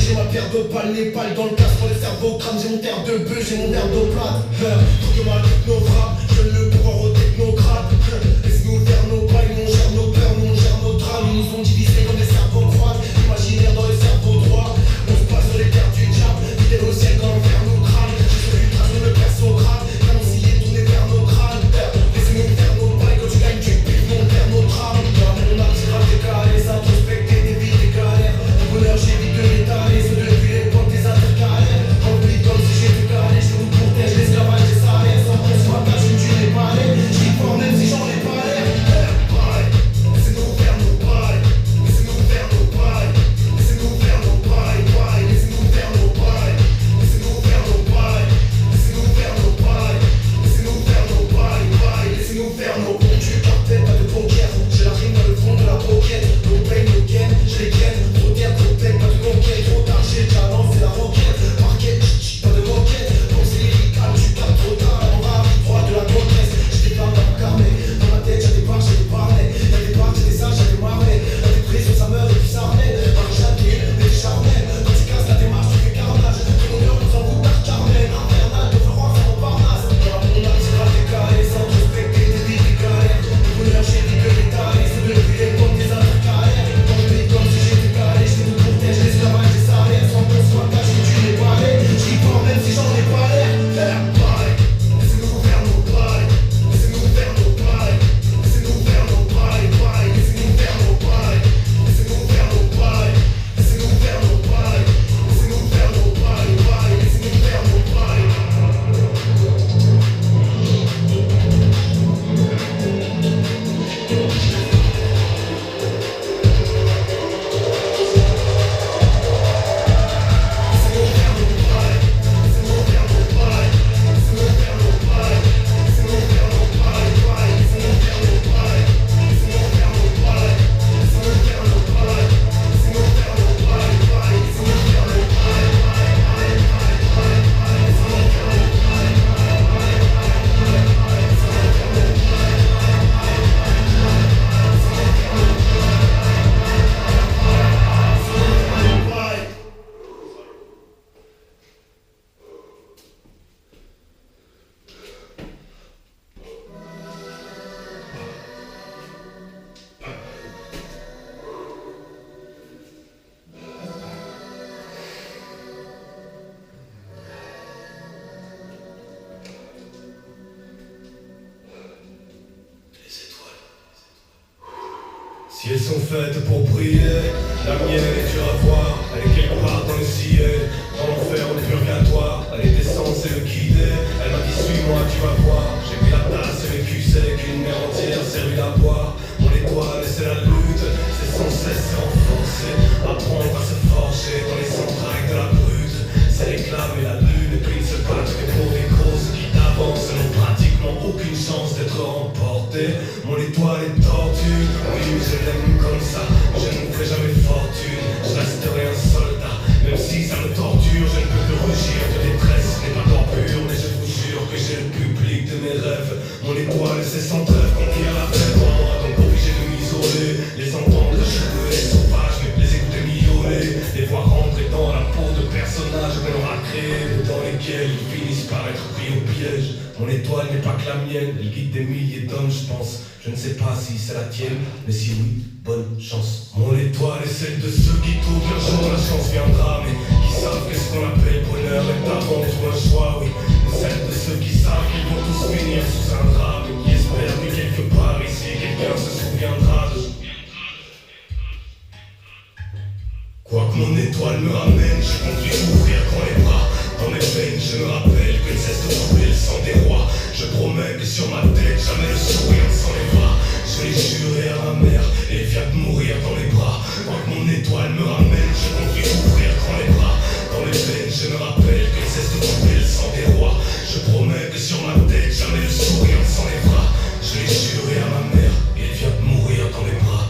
j'ai ma paire d'opales, les pales dans le casque pour le cerveau crâne. J'ai mon terre de bœuf, j'ai mon verre d'eau plate. Faut que ma techno frappe, je donne le pouvoir aux technocrates. Laisse-nous faire nos bails, nous on gère nos peurs, nous on gère nos drames. Ils nous ont divisés comme des cerveaux croates, imaginaire dans les cerveaux droits. On se passe sur les terres du diable, fidèle au ciel quand l'enfer nous crame. J'ai sur une trace de me perce au crâne, car on s'y est tourné vers nos crânes. Laisse-nous faire nos bails, quand tu gagnes tu piques, nous on perd nos trames. On a tiré décalé, introspecté des vies des galères. Le bonheur j'ai vite de l'étaler, c'est depuis l'époque des intercalaires. Rempli comme si j'étais calé, je vous protège l'esclavage des salaires. Sans qu'on se partage, je ne tue les palais. Je dis fort même si j'en ai pas l'air. Laissez-nous faire nos bails, laissez-nous faire nos bails, laissez-nous faire nos bails, laissez-nous faire nos bails, laissez-nous faire nos bails, laissez-nous faire nos bails, laissez-nous faire nos bails, laissez-nous faire nos bons tu parfait, pas de poker. J'ai la rime dans le fond de la roquette. No pain, no gain, je les gaine. Trop d'air, trop de peine, pas de conquête. Trop tard, j'ai déjà lancé la roquette. Parquet, pas de moquette. Pensée lyrical, tu tapes trop tard. On va droit de la conquête. J'ai des plans dans mon carnet. Dans ma tête, j'ai des barres, j'ai des barnets. Y'a des barres, j'ai des sages, j'ai des marnets. Y'a des pressions, ça meurt et puis ça renaît. Marie-Jacqueline, des charnels. Quand tu casses la démarche, tu fais carnage. Tout mon cœur nous en fout d'arc-carmel. Infernal, de Florence à Montparnasse. Dans mon âme, c'est pas décalé. Sans respecter des vies des galères. Le bonheur, j'ai dit que l'étalé. C'est depuis l'époque des intercalaires. Dans le pays comme si j'étais calé. Je nous protège l'esclavage des salaires. Sans qu'on soit caché, tu les balais. J'y pense même si j'en ai pas l'air. Laissez-nous faire nos bails, laissez-nous faire nos bails, laissez-nous faire nos bails, laissez-nous faire nos bails, laissez-nous faire nos bails, laissez-nous faire nos bails, laissez-nous faire nos bails, laissez-nous faire nos bails. Si elles sont faites pour briller, la mienne est dure à voir. Elle est quelque part dans le ciel, dans l'enfer ou le purgatoire. Elle est descente, c'est le guider. Elle m'a dit suis-moi, tu vas voir. J'ai pris la tasse et le cul sec, une mer entière servie à boire. Mon étoile, c'est la lutte, c'est sans cesse se renforcer. Apprendre à se forger dans les entrailles de la brute. C'est l'éclat et la lune, et puis se battre que pour des causes qui d'avance n'ont pratiquement aucune chance d'être remportées. Mon étoile est tordue, oui mais je l'aime comme ça. Je ne ferai jamais fortune, je resterai un soldat. Même si ça me torture, je ne peux que rugir de détresse. Ce n'est pas d'or pur, mais je vous jure que j'ai le public de mes rêves. Mon étoile c'est sans trêve, conquérir la paix pour moi. Donc obligé de m'isoler, les entendre jouer, les sauvages, mais les écouter miauler. Les voir rentrer dans la peau de personnages que l'on a créés, dans lesquels ils finissent par être pris au piège. Mon étoile n'est pas que la mienne, elle guide des milliers d'hommes je pense. Je ne sais pas si c'est la tienne, mais si oui, bonne chance. Mon étoile est celle de ceux qui trouvent qu'un jour la chance viendra, mais qui savent que ce qu'on appelle bonheur est avant tout un choix, oui. Celle de ceux qui savent qu'ils vont tous finir sous un drame, et qui espèrent que quelque part ici quelqu'un se souviendra de... Quoi que mon étoile me ramène, je conduis ouvrir grand les bras. Dans mes veines, je me rappelle que ne cesse de trouver le sang des rois. Je promets que sur ma tête, jamais le sourire ne s'enlèvera. Je l'ai juré à ma mère, et elle vient de mourir dans les bras. Quoi que mon étoile me ramène, je conduis ouvrir grand les bras. Dans mes veines, je me rappelle que ne cesse de trouver le sang des rois. Je promets que sur ma tête, jamais le sourire ne s'enlèvera. Je l'ai juré à ma mère, et elle vient de mourir dans les bras.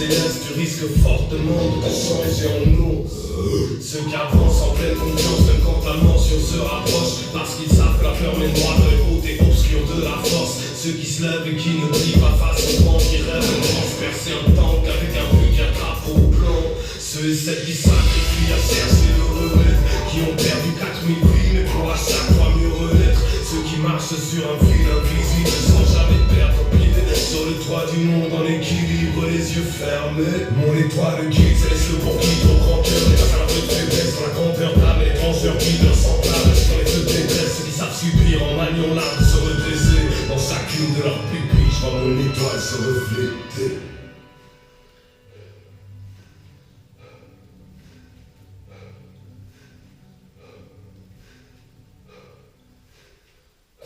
céleste, tu risques fortement de changer en nous. Ceux qui avancent en pleine confiance, même quand la mention se rapproche, parce qu'ils savent que la peur mène droit dans les côtés obscurs de la force. Ceux qui se lèvent et qui ne plient pas face au vent, qui rêvent de transpercer un tank avec un but qui attrape au plan. Ceux et celles qui sacrifient à chercher le remède, qui ont perdu 4000 vies mais pour à chaque fois mieux renaître. Ceux qui marchent sur un fil invisible sans jamais perdre pied sur le toit du monde en équilibre, les yeux fermés. Mon étoile guide, c'est laisse-le pour qui ton grand cœur n'est pas à la faiblesse, dans la grandeur d'âme et les trancheurs guident semblables dans les feux de détresse. Ceux qui savent subir en maniant l'art de se redresser dans chacune de leurs pupilles, je vois mon étoile se refléter.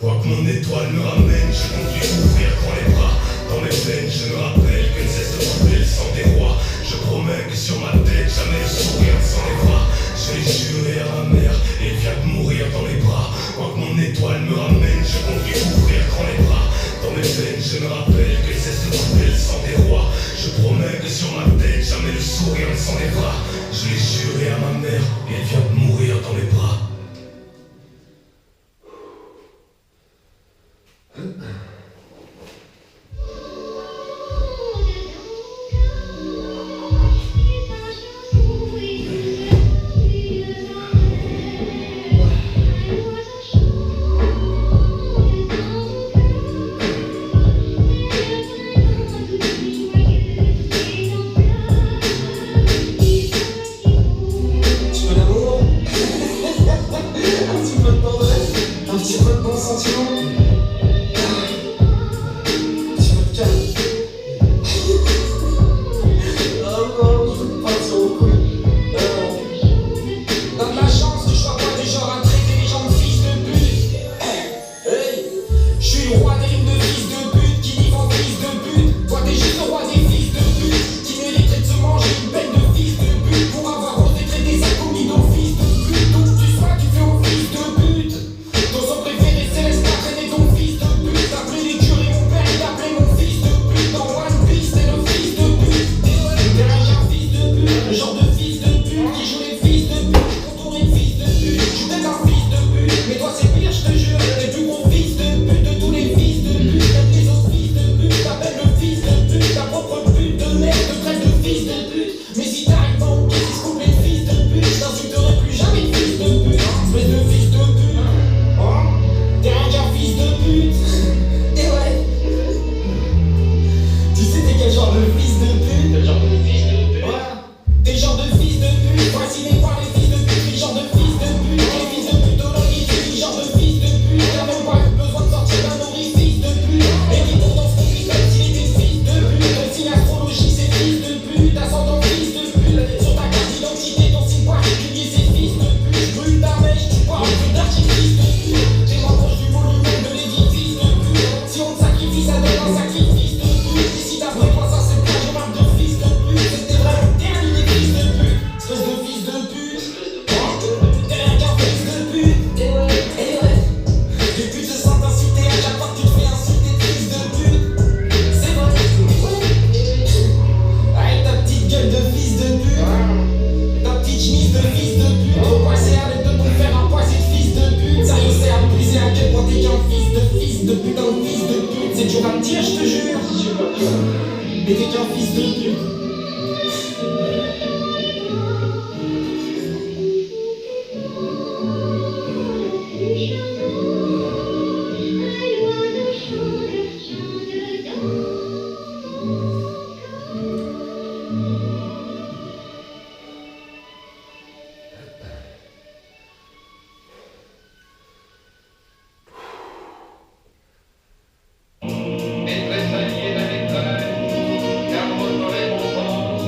Quoi que mon étoile me ramène, je compte lui ouvrir grand les bras. Dans mes veines, je me rappelle que ne cesse de couler le sang des rois. Je promets que sur ma tête, jamais le sourire ne s'enlèvera. Je l'ai juré à ma mère, et elle vient de mourir dans les bras. Quoi que mon étoile me ramène, je compte lui ouvrir grand les bras. Dans mes veines, je me rappelle que ne cesse de couler le sang des rois. Je promets que sur ma tête, jamais le sourire ne s'enlèvera. Je l'ai juré à ma mère, et elle vient de mourir dans les bras. Les tressailliers d'un étoile, car mon les romans,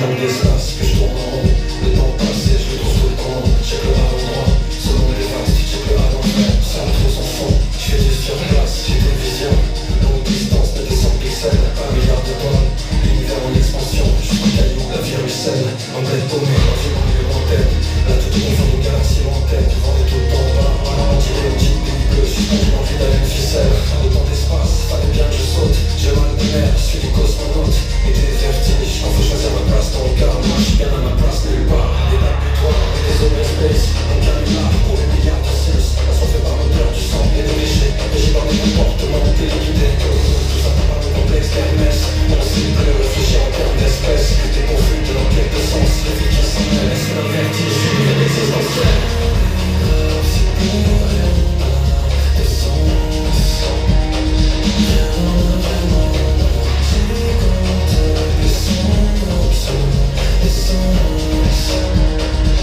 manque d'espace, que je tourne en rond. Le temps passé, je le trouve tout le temps long. Check le ballon droit, selon les vagues, check le à l'envers. Ça me trouve son fond, je fais du surplace, j'ai des visions. Longue distance, mais des 100 pixels, un milliard de tonnes. L'univers en expansion, je suis caillou, la vie ruisselle. En tête paumée, la vie en lieu en tête. Là tout est confond aux galaxies lointaines. Du vent est tout le temps bas, en tiré au type pays bleu. Je suis tendu en vie d'aller une ficelle. Autant d'espace, fallait bien que je saute. J'ai mal de mer, je suis des cosmonautes. Et des vertiges, quand faut choisir ma place dans le car. Moi je suis bien à ma place nulle part. Des lacs butoirs et des open space. On gagne là pour les milliards de sims. Elles sont faites par l'odeur du sang et des déchets. Régis par des comportements téléguidés. Tout ça par le complexe d'Hermès. On sait plus réfléchir en termes d'espèces. Des conflits de l'enquête de sens. Les vies qui s'en mêlent, c'est un vertige. Je suis une existentielle. C'est pour rien. Des sens.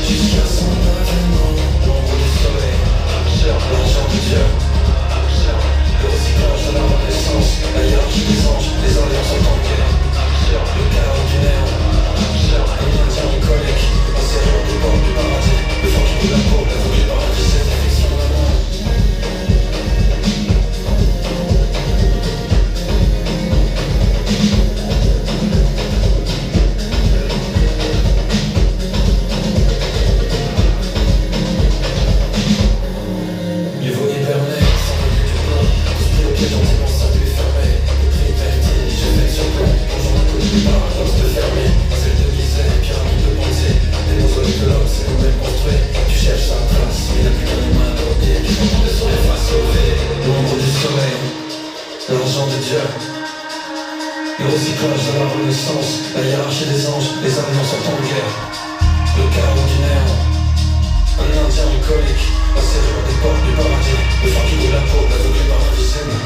Jusqu'à son avènement, l'ombre du soleil, l'argent de Dieu, le recyclage de la renaissance, la hiérarchie des anges, les alliances en tant que le chaos du néant, un indien alcoolique, un serrure des portes du paradis, le vent qui coule la peau, aveuglé par la vie, c'est la fiction de l'amour. L'argent de Dieu, le recyclage de la renaissance, la hiérarchie des anges, les alliances sont en guerre, le chaos du néant, un indien alcoolique, la serrure des portes du paradis, le vent qui roule la peau, aveuglé par la visine.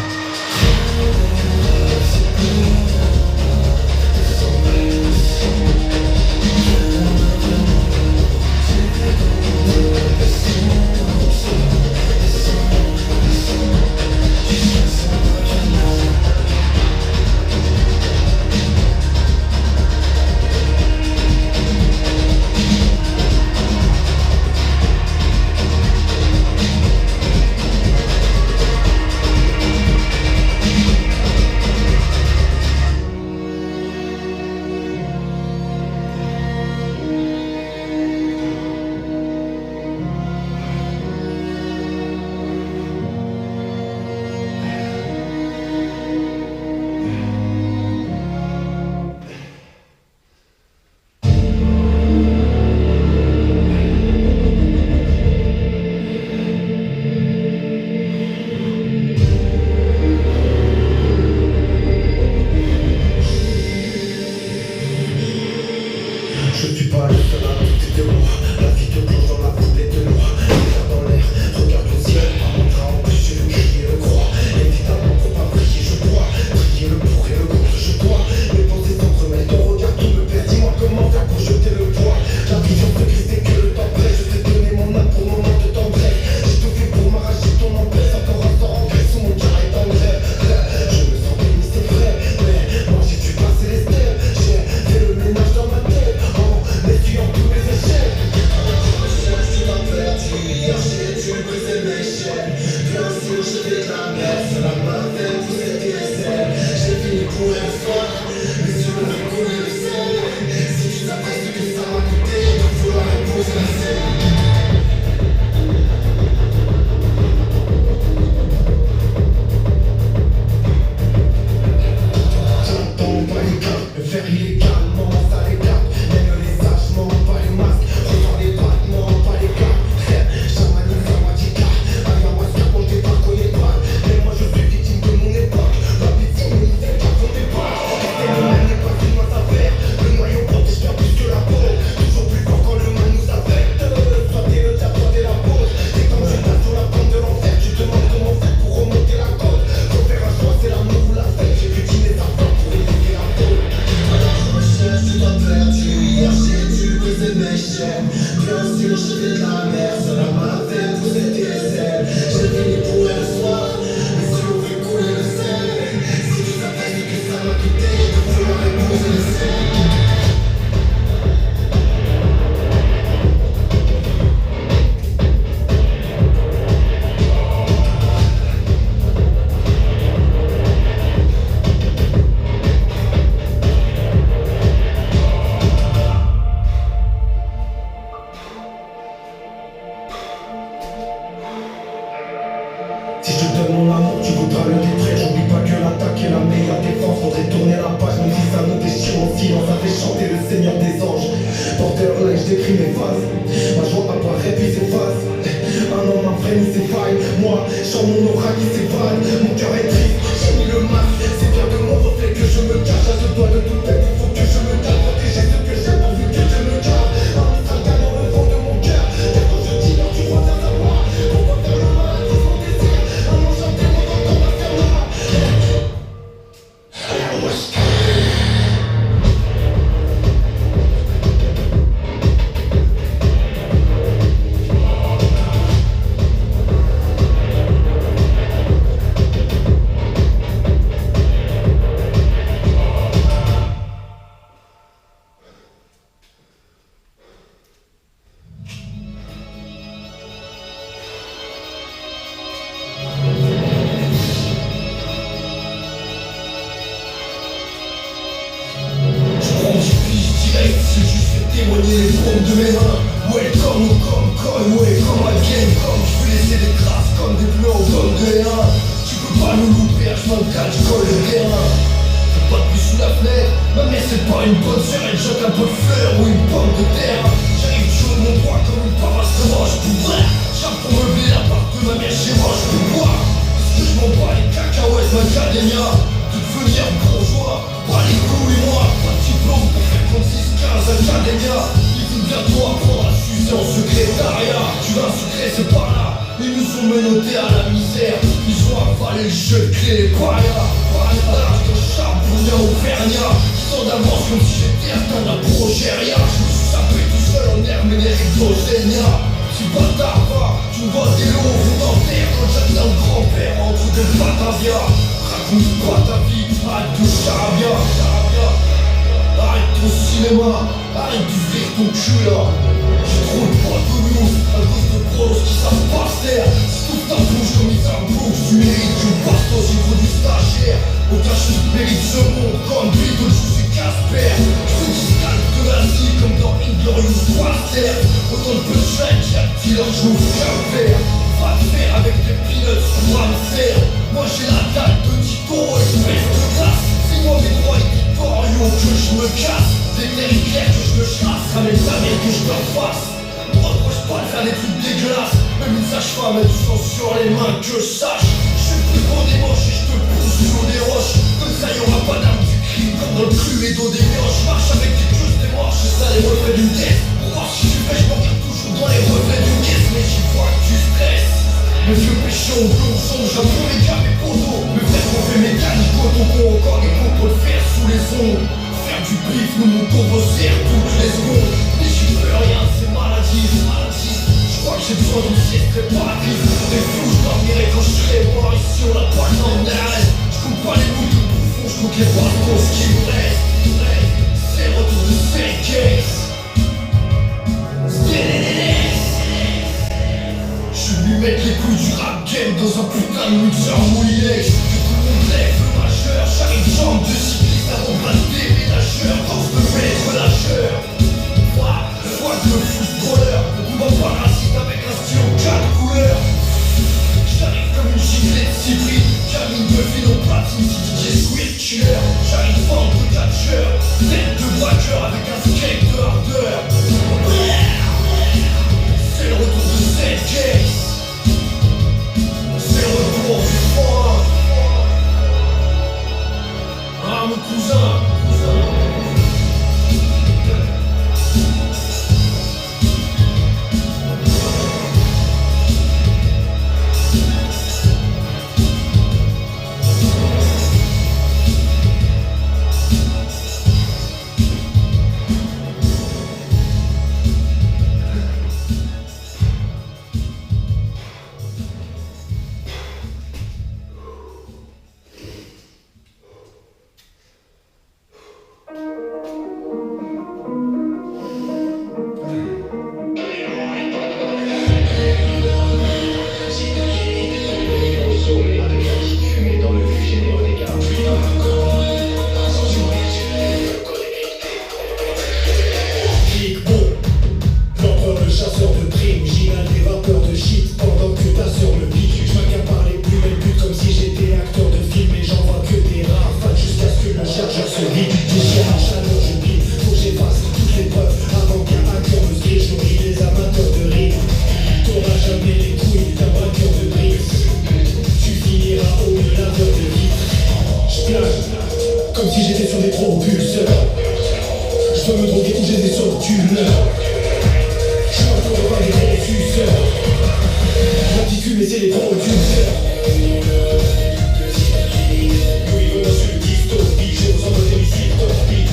Moi je suis victime de mon époque. La victime, c'est pas ton époque. pas nous louper, H24, je colle le terrain. Fais pas de pluie sous la fenêtre, ma mère c'est pas une bonne sœur, elle jette un peu de fleurs ou une pomme de terre. J'arrive chaud de mon poids comme une paroisse de roche pour vrai. J'arrive pour meubler la part de ma mère chez moi, je peux boire. Est-ce que je m'en bats les cacahuètes, macadamia? De devenir bourgeois, pas les couilles moi. Pas de diplôme pour faire 36-15 académia. Ils vont bientôt apprendre à sucer en secrétariat. Tu vas secret c'est pas là. Ils nous ont menottés à la misère. Ils ont avalé le jeu de clé, les parias. L'âge de charbonnier auvergnat. Sans d'avance comme si j'étais atteint d'un progéria. Je me suis sapé tout seul en herbe et l'hydrogénia. Si bâtard va, tu vois des lots vont t'enterrer dans le jardin de grand-père entre deux Batavia. Raconte pas ta vie, arrête de charabia. Arrête ton cinéma, arrête d'ouvrir ton cul là. J'ai trop de poids de news à cause de pros qui savent pas se taire. Si toute ta bouche comme ils Brooks, tu mérites une bastos, il faut du stagiaire. Aucun chute mérite ce monde comme Beatles, je suis Casper. Je fais du scalp de l'Asie comme dans Inglorious Bastard. Autant de punchline, j'ai un dealer, je m'ouvre qu'un verre. Va te faire avec des peanuts pour un fer. Moi j'ai la dalle de Tito, espèce de glace. C'est moi mes droits éditoriaux que je me casse. Des territoires que je me chasse, ramène ta mère que je me fasse. Me reproche pas de faire des trucs dégueulasses. Même une sage-femme a du sang sur les mains que je sache. Je suis le plus gros des moches et je te pousse sur des roches. Comme ça y'aura pas d'arme du crime comme dans le cluedo des mioches. Je marche avec des queues des morches et ça les reflets d'une caisse. Pour voir si je fais, je me regarde toujours dans les reflets d'une caisse. Mais j'y vois que tu stresses. Mes vieux péchons blonds sont j'avoue les gars mes poteaux. Mes frères qu'on fait mécanique auto qu'on encore des coups pour le faire sous les ondes. Faire du bif, nous mon pauvre serre toutes les secondes. Mais j'y peux rien, c'est maladie. Je crois que j'ai besoin d'une sieste réparatrice. Des flous, je dormirai quand je serai mort. Ici on n'a pas le temps d'arrêt. Je coupe pas les bouts de bouffon, je coupe les bastos qui me restent. C'est le retour de Staircase. Je vais lui mettre les couilles du rap game dans un putain de mixeur mouillé. Je veux que tout le monde lève le majeur. J'arrive jambe de cycliste avant de des ménageurs. Danse de maître nageur. Soit de footballeur. On va pas raciste avec un stylo 4 couleurs. J'arrive comme une giflée de cyprine. Camine de fil au platine, si DJ Squid Killer. J'arrive fort de catcheur. Tête de braqueur avec un skate de hardeur. C'est le retour de cette case. C'est le retour du froid. Ah mon cousin. Comme si j'étais sur des propulseurs. Je peux me droguer où j'ai des sortes d'humeur. Je suis un peu repas des gros suceurs. L'aptitude mais c'est les producteurs. Louis Vuitton sur le dystopie. Je vous envoie des missiles torpilles.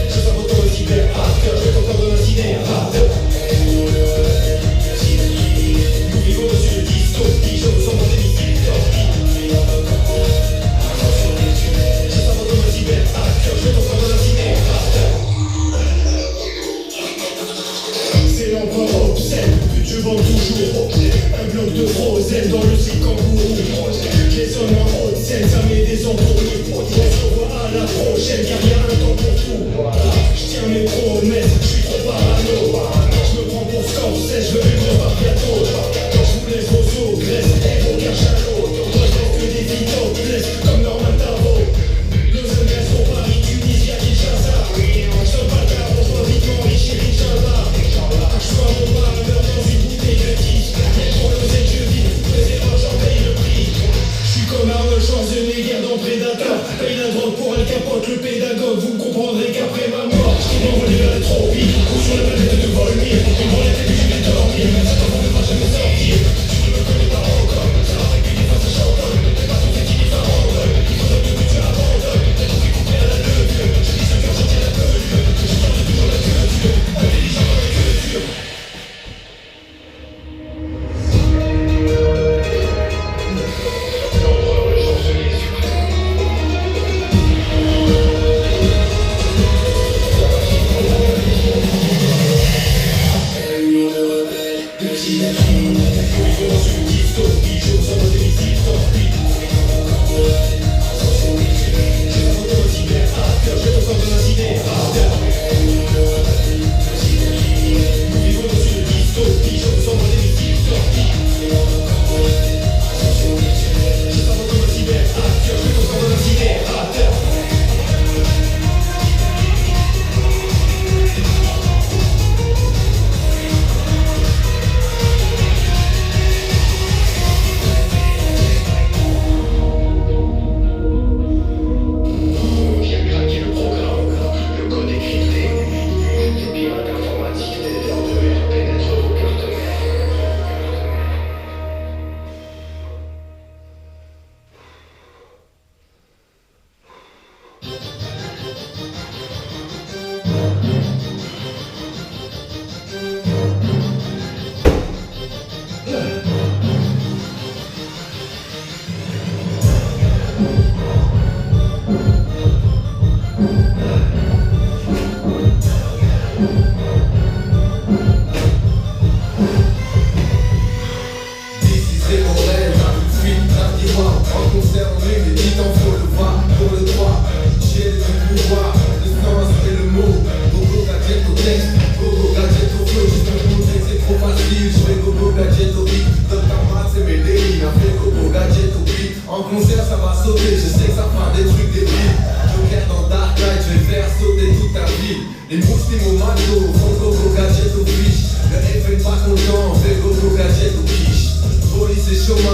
Je sabote comme un cyber-hacker. Je vais encore de l'incinérateur. Louis Vuitton sur le dystopie. Je vous envoie des missiles torpilles. C'est l'empereur obscène, je vends toujours un bloc de Frozen dans le cycle kangourou. Les hommes en haute scène, ça met des embrouilles. On se revoit à la prochaine car y'a un temps pour tout. Je tiens mes promesses, je suis trop parano. Je me prends pour Scorsese, je veux vivre par bientôt. Je vous laisse vos os, Grèce.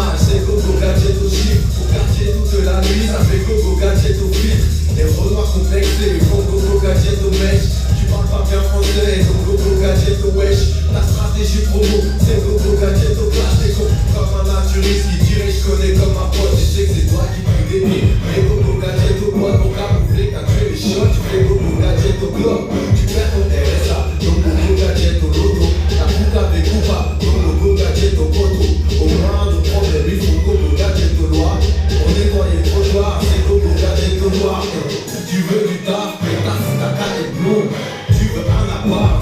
mal, c'est gogo gadget au chiffre. Au quartier toute la nuit, ça fait gogo gadget au filtre. Les renoirs complexés, ils font gogo gadget au mèche. Tu parles pas bien français, donc gogo gadget au wesh. La stratégie promo, c'est gogo gadget au clash. T'es con comme un naturiste qui dirait je connais comme ma pote. Je sais que c'est toi qui prie des nids. Mais gogo gadget au bois, ton camouflé, t'as tué les shots. Tu fais gogo gadget au club, tu perds ton RSA. Donc gogo gadget au loto, la coupe avec coupa. Donc gogo gadget au poteau. Au moindre problème, il faut gogo gadget au loi. On nettoie les trottoirs, c'est gogo gadget au noir. Tu veux du taf, mais ta carte est blonde. Tu veux un appart,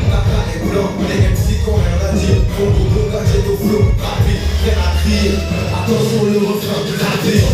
ta carte est blanc. Les MC qui ont rien à dire, font gogo gadget au flow. Rapide, prêt à crier, attention le refrain, rapide.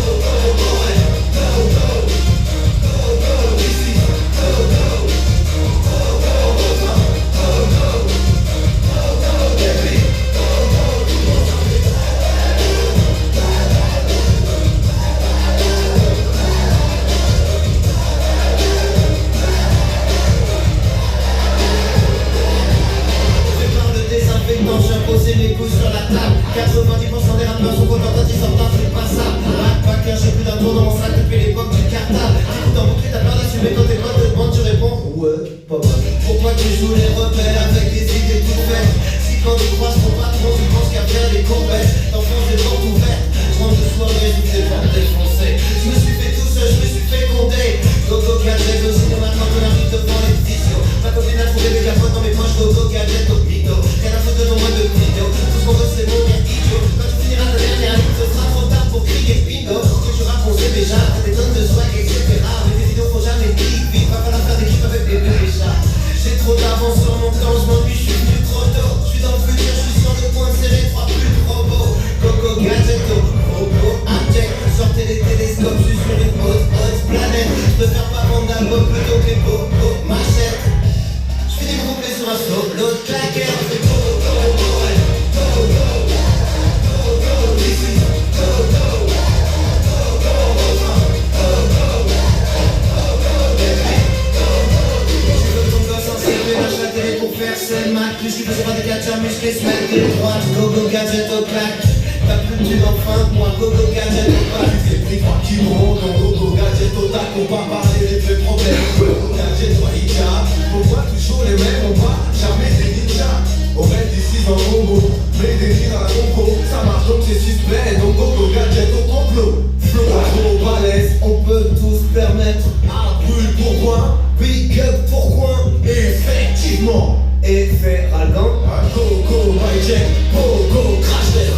J'ai posé mes couilles sur la table. 90% des rappeurs sont contents quand ils sortent un truc pas ça. Backpacker, j'ai plus d'un tour dans mon sac depuis l'époque du cartable. T'écoutes en boucle, t'as peur d'assumer quand tes potes te demandent, tu réponds ouais, pas mal. Pourquoi tu joues les rebelles avec des idées tout faites? Si quand tu croises ton patron, tu penses qu'à faire des courbettes, t'enfonces des portes ouvertes. Je rentre de soirée, j'ouvre des portes défoncées. Je me suis fait tout seul, je me suis fait condé. Gogo gadget au cinéma quand on arrive devant les visions. Ma copine a trouvé des capotes dans mes poches, gogo gadget au mytho. Rien à foutre de ton mode de vidéo. Tout ce qu'on veut c'est mon air idiot. Quand tu finiras ta dernière ligne, ce sera trop tard pour crier bingo. Ce que tu racontes c'est déjà, t'as des tonnes de swag etc. Mais tes vidéos faut jamais vite, va falloir faire des clips avec des bébés chats. J'ai trop d'avance sur mon temps, je m'ennuie, je suis venu trop tôt. Je suis dans le futur, je suis sur le point de serrer 3 plus de robots. Gogo gadget au robot abject. Sortez les télescopes, je suis sur une haute planète. Je préfère pas vendre d'album plutôt que les bobos machettes. Je fais des couplets sur un solo de claquette. Pour faire seul Mac, plus qu'il faisait pas de catch à muscler, se mettre de droite, gogo gadget au claque. T'as plus de thunes en fin de mois, gogo gadget au pack. C'est pris par qui monte, en gogo gadget au tac. On va parler des vrais problèmes, gogo gadget au hijab. Pourquoi toujours les mêmes, on va jamais des ninjas. On reste ici dans le robot, mais des nids dans la compo. Ça marche donc c'est suspect, donc gogo gadget au complot. Flow au balèze, On peut tous se permettre, à brûle pourquoi. big up pourquoi, Effectivement, effet ralgant. gogo hijack, gogo crash test.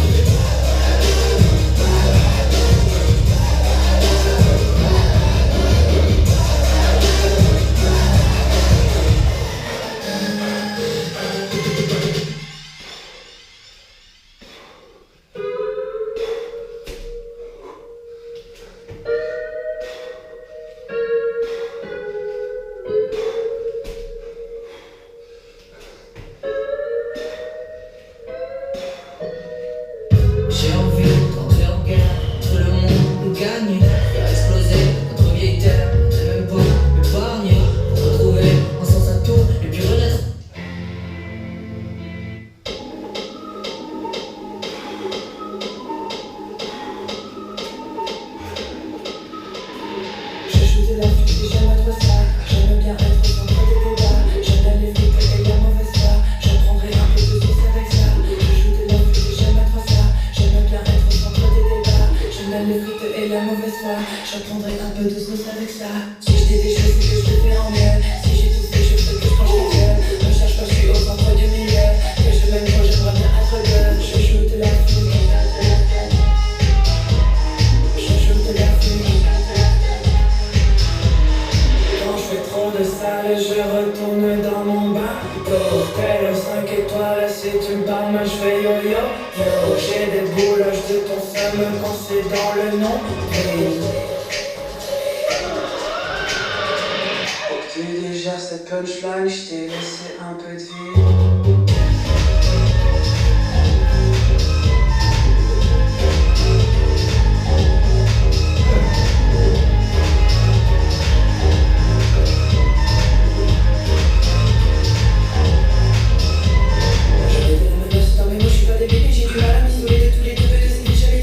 J'ai envie d'entrer en guerre contre le monde, de gagner, faire exploser notre vieille terre, ne même pas m'épargner pour retrouver un sens à tout et puis renaître. J'ai shooté la fille, j'aime être ça. J'aime bien être au centre des débats. J'aime bien les flics et la mauvaise foi. J'en prendrai un peu de sauce avec ça. J'ai shooté la fille, j'aime être ça. J'aime bien être au centre des débats. J'aime bien les frites et la mauvaise foi. J'en prendrai un peu de sauce avec ça. Si je t'ai des choses, c'est que je te fais en mieux. Si j'ai tout fait, je fais que quand je te gueule. Ne cherche pas, je suis au centre du milieu. Que je m'aime trop, j'aimerais bien être gueule. Je shoot la fille. Je shoot la fille. Quand je fais trop de sale, je retourne dans mon bateau. Tel 5 étoiles, si tu me parles, moi je fais yo-yo. Yo, j'ai des boulages de ton seum quand c'est dans le nom. Faut que tu digères cette punchline, je t'ai laissé un peu de vie. J'ai des menaces dans mes mots, je suis pas des bébés, j'ai du mal à m'isoler de tous les deux de ces fiches.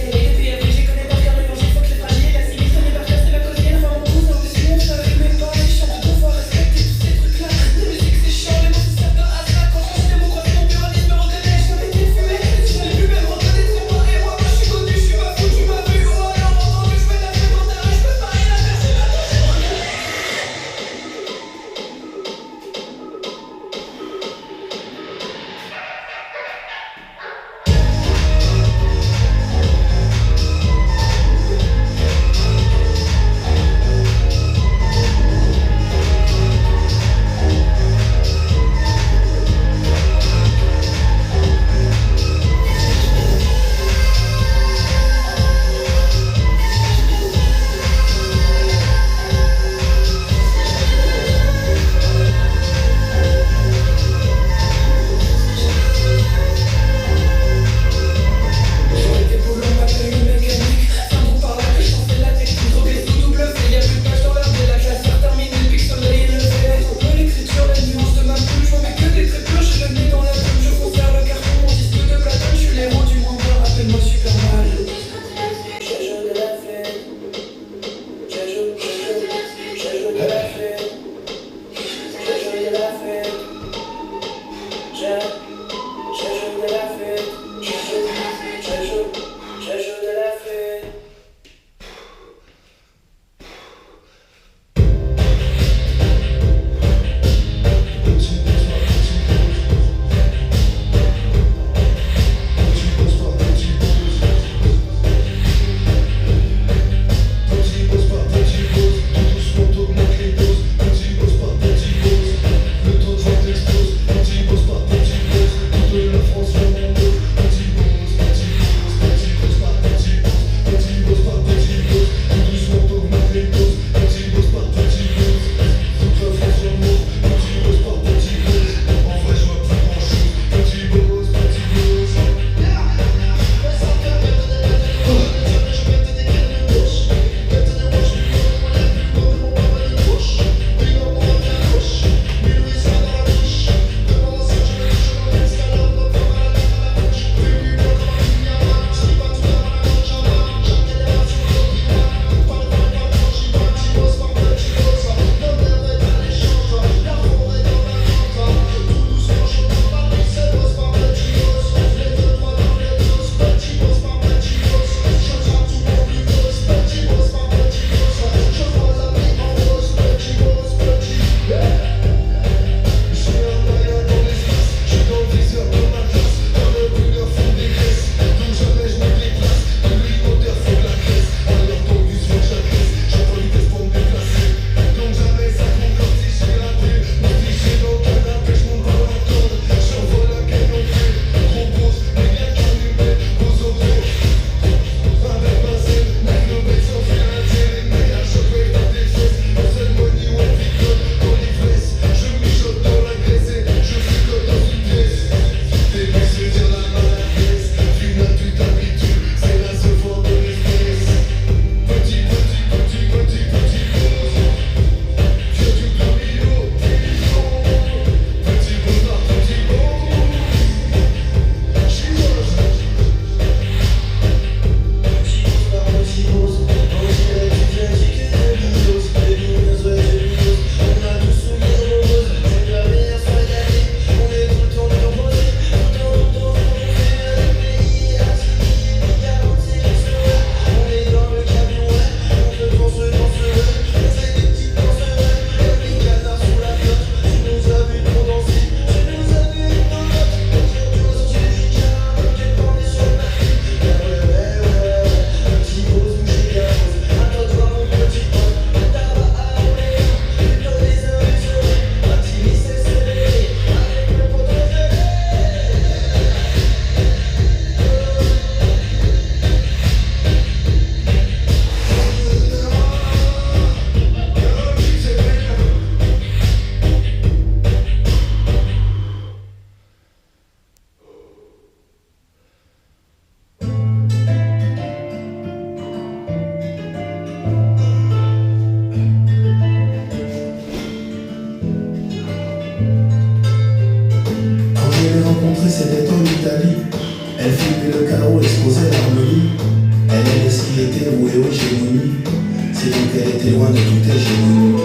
était loin de tout est génie.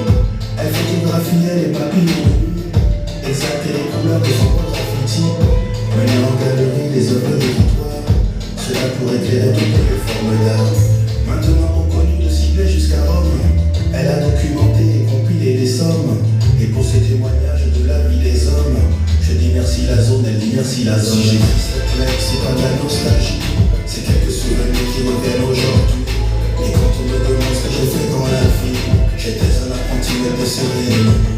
Elle photographiait les papillons, exaltait les couleurs de son beau graffiti, menait en galerie les œuvres de l'histoire, cela pour éclairer toutes les formes d'art. Maintenant reconnue de Sydney jusqu'à Rome, elle a documenté et compilé des sommes. Et pour ces témoignages de la vie des hommes, je dis merci la zone, elle dit merci la zone. Si j'écris cette lettre, c'est pas de la nostalgie, c'est quelques souvenirs qui reviennent aujourd'hui. Et quand on me demande ce que j'ai fait dans la vie, j'étais un apprenti maître de cérémonie.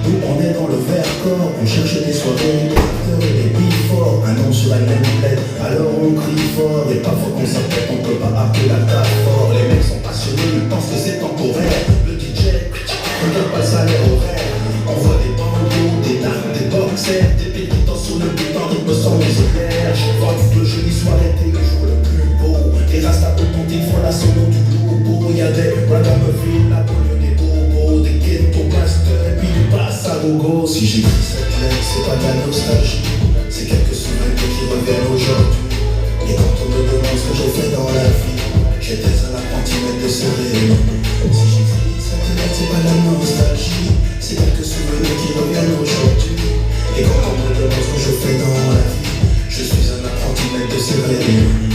Nous on est dans le Vercors, on cherche des soirées, des acteurs et des before. Un nom sur la même plaide, alors on crie fort. Et parfois qu'on s'appelle, on peut pas appeler la table fort. Les mecs sont passionnés, ils pensent que c'est temporaire. Le DJ, regarde pas le salaire horaire. On voit des bandeaux, des larmes, des boxers, des pétitants sur le but en rythme sans musiclaire. Je vois toute jolie soirée, t'es le jour le plus beau. Et rasta authentiques font la solo du globo. Y'a des ragamuffins, la banlieue des bobos, des ghetto blasters, et puis du bass à gogo. Si j'écris cette lettre, c'est pas de la nostalgie, c'est quelques souvenirs qui reviennent aujourd'hui. Et quand on me demande ce que j'ai fait dans la vie, j'étais un apprenti maître de cérémonie. Si j'écris cette lettre, c'est pas de la nostalgie, c'est quelques souvenirs qui reviennent aujourd'hui. Et quand on me demande ce que je fais dans la vie, je suis un apprenti maître de cérémonie.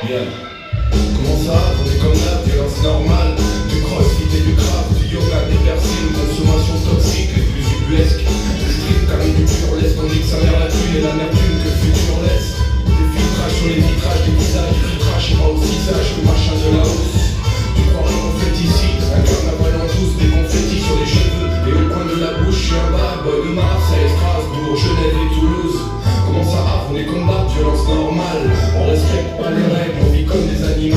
Comment ça, on est comme la violence normale. Du crossfit et du craft, du yoga, des piercings, consommation toxique, les plus ubuesques. Du strip, comme du burlesque, on dit que ça mère la thune et l'amertume que le futur laisse. Des filtrages sur les vitrages, des visages, des filtrages, et pas aussi sage que machin de la hausse. Tu crois qu'on fait ici, un carnaval en tous, des confettis sur les cheveux et au coin de la bouche, je suis un bad boy de Marseille, Strasbourg, Genève et Toulouse. Comment ça va, on est combat, violence normale. On respecte pas les règles, on vit comme des animaux.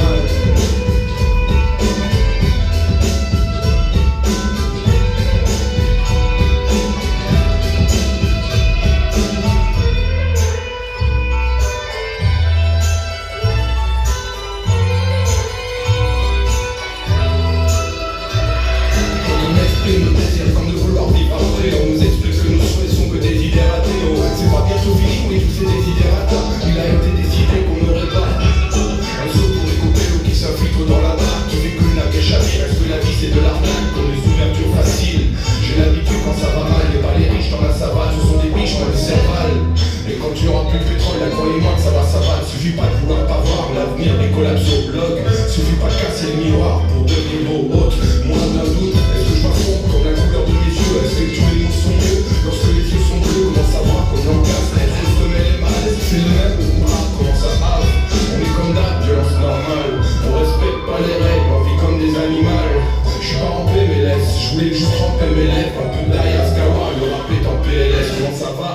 Le désir comme de vouloir vivre après, on nous explique que nos souhaits sont que des idées ratées. Oh, c'est pas bientôt fini, oui, tous ces désidérata. Il a été décidé qu'on n'aurait pas un saut pour découper l'eau qui s'infiltre dans la barre. Qui fait que n'a qu'échappé, parce que la vie c'est de l'arnaque, comme les ouvertures faciles. J'ai l'habitude quand ça va mal, et pas les riches dans la savane, ce sont des biches dans le cerval. Et quand tu auras plus de pétrole, là croyez-moi que ça va. Suffit pas de vouloir pas voir l'avenir des collapsologues. Suffit pas de casser le miroir pour devenir beau haute. Moins d'un doute, est-ce que je m'affronte comme la couleur de mes yeux? Est-ce que tous les mots sont mieux lorsque les yeux sont bleus? Comment savoir comment on casse les femelles et les mâles? Est-ce que c'est le même ou pas? Comment ça va? On est comme d'hab, violence normale. On respecte pas les règles, on vit comme des animaux. Je suis pas en PMLS, je voulais juste tremper mes lèvres. Un peu derrière Skawar, le rap est en PLS. Comment ça va?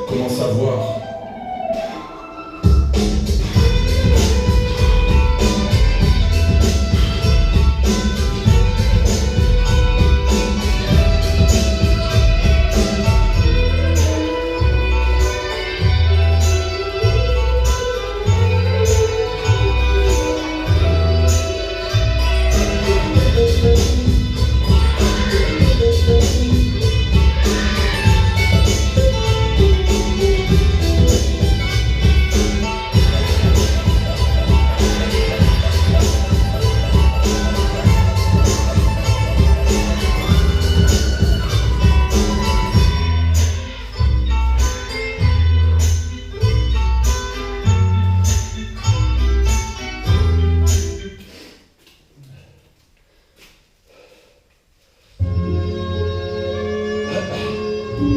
Comment savoir? Oui,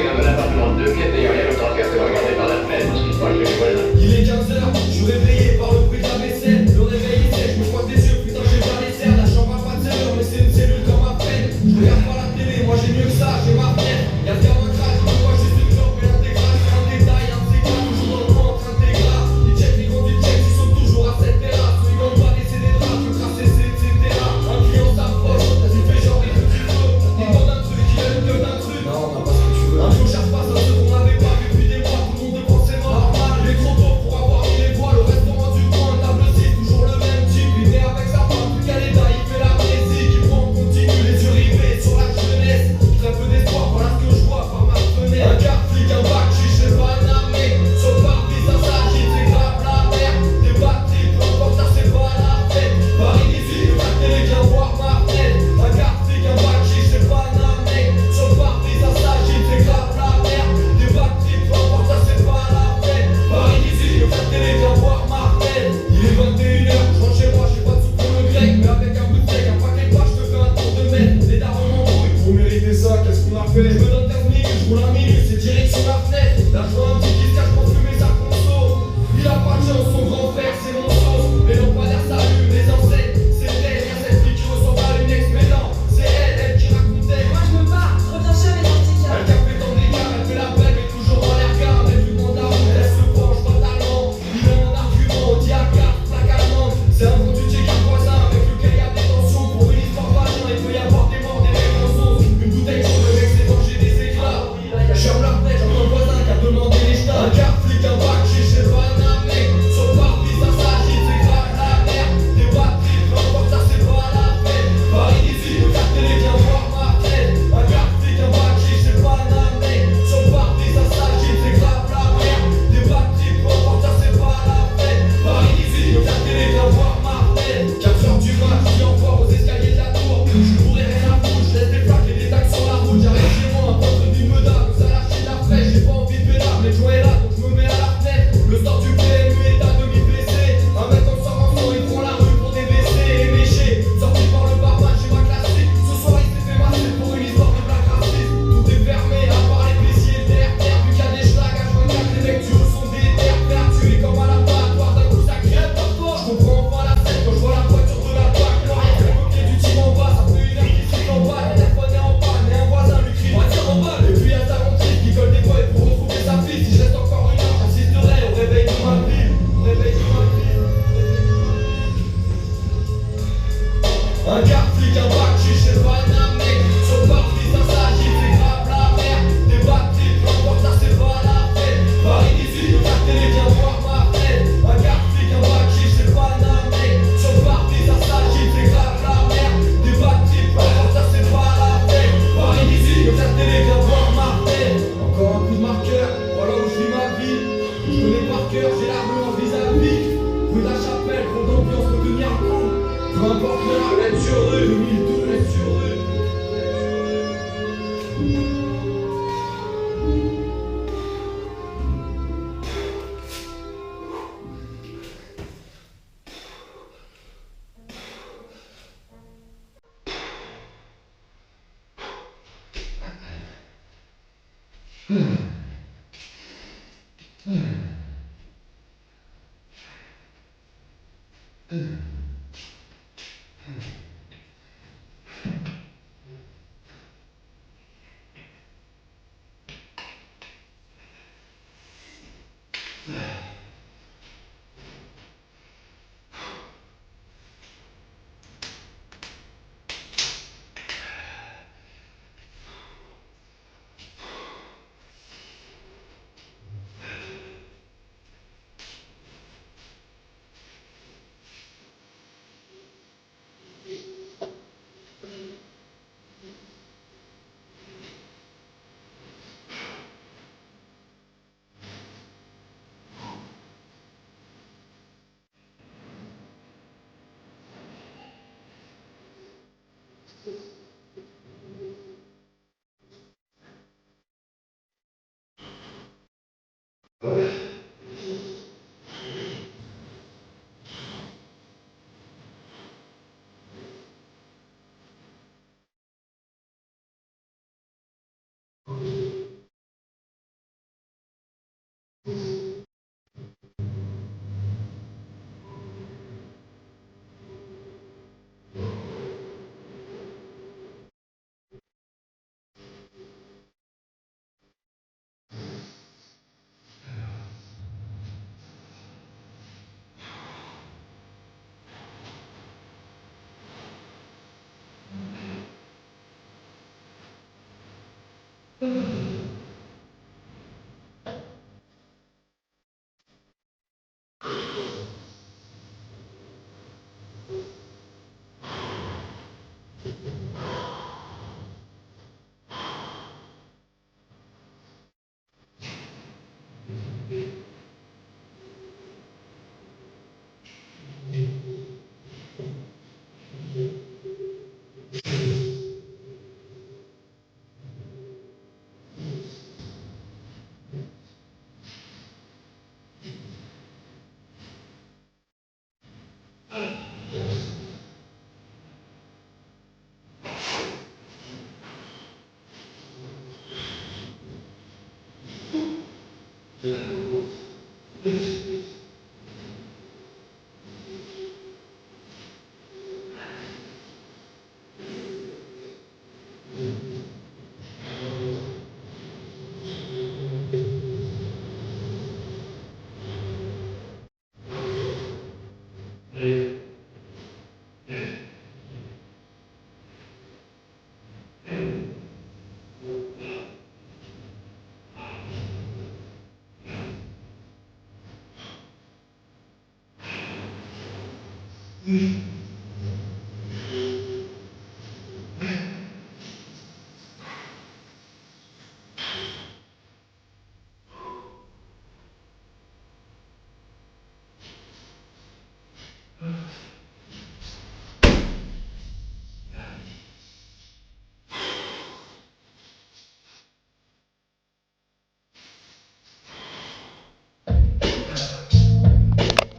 dans un appartement de 2 pièces, d'ailleurs, il y a longtemps qu'elle s'est regardée par la fenêtre parce qu'il se passe chez les voisins. Il est 15h, je suis réveillé par le bruit de la vaisselle. Le réveil est sec, je me frotte des yeux, putain j'ai pas les serres. La chambre a pas de serrure, mais c'est une cellule comme ma peine. Je regarde pas la télé, moi j'ai mieux que ça, j'ai ma fenêtre. Y'a le gamin crack, je me vois juste une clope et l'intégrale. C'est un détail, un de ces gars, toujours dans le coin en train de dégras. Ils check les grands, ils check, ils sont toujours à cette terrasse. Ils vont pas laisser des draps, je crasse etc. Un client s'approche, il fait genre il veut du feu. Il demande un truc, il a une gueule d'un truc. Non, on n'a pas ce que tu veux. Un jour cherche pas ça, ce qu'on n'avait pas vu depuis des mois. Tout le monde pense c'est mort. Normal, il est trop tôt pour avoir mis les voiles. Le restaurant du coin, table 6, toujours le même type. Il est avec sa femme, plus qu'à l'état, il fait la musique. Il prend, continue, les yeux rivés sur la jeunesse. Très peu d'espoir, voilà ce que je vois par ma fenêtre. Un quart flic, un bac, chiche et banamé. Sur le pare-brise, ça s'agite, c'est grave la merde. Des batteries, peu importe, ça c'est pas la fête. Paris 18, la télé, viens voir ma fenêtre. Un quart flic, un bac, chiche et banamé. Sur le pare-brise, ça s'agite, c'est grave la merde. Des batteries, peu importe, ça c'est pas la fête. Paris 18, la télé, viens voir ma fenêtre. Il est 21h, je rentre chez moi, j'ai pas de soupe pour le grec. Mais avec un bout de steak, un paquet de vaches, je te fais un tour de mètre. Les darons m'embrouillent. Pour mériter ça, qu'est-ce qu'on a fait? Je me donne 15 minutes, je roule un minute, c'est direct sur la fenêtre. Là, je vois un petit qui se cache pour fumer sa conso. Il a pas de chance, son grand frère, c'est mon sauce. Les lampadaires s'allument, les enseignes, c'est elle. Y'a cette fille qui ressemble à une ex, mais non, c'est elle qui racontait. Moi je me barre, je reviens jamais dans le petit Elle capte dans des gars, elle fait la belle, mais toujours dans l'air gars. Elle lui demande à où, laisse le penche totalement. Il a un argument, on dit à carte, plaque allemande. C'est un bon budget qu'un voisin avec lequel y a des tensions. Pour une histoire vagin, il peut y avoir des morts, des mecs en sauce. Une bouteille chaude, le mec s'est mangé des éclats. Je ferme la fenêtre, j'entends le voisin qui a demandé les jetats. Un quart flic, un bac, chiche et banamé. Sur le pare-brise, ça s'agite, c'est grave la merde. Des batteries, peu importe, ça c'est pas la fête. Paris 18, le quart télé, viens voir ma fenêtre. Un quart flic, un bac, chiche et banamé. Sur le pare-brise, ça s'agite, c'est grave la merde. Des batteries, peu importe, ça c'est pas la fête. Paris 18, le quart télé, viens voir ma fenêtre. 4h du mat, je dis au revoir aux escaliers de la tour. Je pourrais rien à foutre, je laisse des plaques et des taxes sur la route. J'arrive chez moi, un ventre du Meda, nous a lâché la fraîche. J'ai pas envie de pédale, mais le joint est là, donc je me mets à la fenêtre. Le sort du PMU est à demi baissé. Un mec en sort en sang, il prend la rue pour débaisser et mécher. Sorti par le barman, j'ai ma classique. Ce soir, il s'est fait masser pour une histoire de black raciste. Tout est fermé, à part les policiers terre. Vu qu'il y a des schlags à 24, les mecs du haut sont des terres. Prêts à tuer comme à l'abattoir, d'un coup ça crève par toi. Je comprends enfin la scène quand je vois la voiture de la plaque. L'oreille fait le pied du team en bas, ça fait une heure qu'il siffle en bas. Le téléphone est en panne et un voisin lui crie on tire en balle. Et puis il y a sa rentrée qui colle des boys pour retrouver sa fille. Si je reste encore une heure, j'assisterai au réveil de ma ville. Au réveil de ma ville. Un quart flic, un bac, chiche et banamé. Sur le pare-brise, ça s'agite, c'est grave la merde. Des batteries, peu importe, ça c'est pas la fête. Paris 18, le quart télé, viens voir ma fenêtre. Un quart flic, un bac, chiche et banamé. Sur le pare-brise, ça s'agite, c'est grave la merde. Des batteries, peu importe, ça c'est pas la fête. Paris 18, le quart télé, viens voir ma fenêtre. Encore un coup de marqueur, voilà où je vis ma vie. Je connais par cœur, j'ai la rue en vis-à-vis. Rue de la Chapelle, trop d'ambiance pour tenir le coup. Peu importe l'heure, lettre sur rue, 2012, lettre sur rue. Mm-hmm.